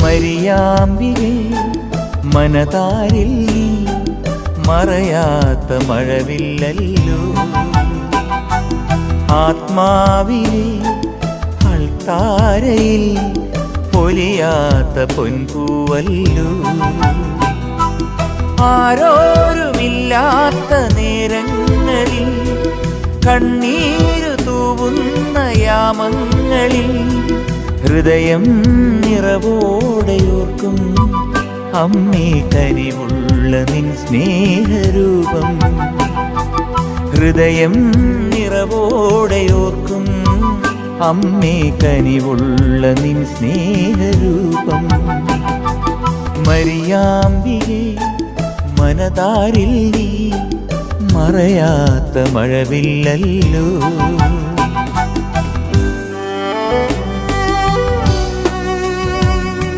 മരിയാമ്പികേ മനതാരിൽ നീ മറയാത്ത മഴവില്ലല്ലോ. ആത്മാവിലെ അൾത്താരയിൽ പൊലിയാത്ത പൊൻപൂവല്ലോ. ആരോരുമില്ലാത്ത നേരങ്ങളിൽ കണ്ണീരു തൂവുന്ന യാമങ്ങളിൽ ഹൃദയം നിറവോടെയോർക്കും അമ്മേ കനിവുള്ള നിൻ സ്നേഹരൂപം. ഹൃദയം നിറവോടെയോർക്കും അമ്മേ കനിവുള്ള നിൻ സ്നേഹരൂപം. മരിയാമ്പികേ മനതാരിൽ നീ മറയാത്ത മഴവില്ലല്ലോ.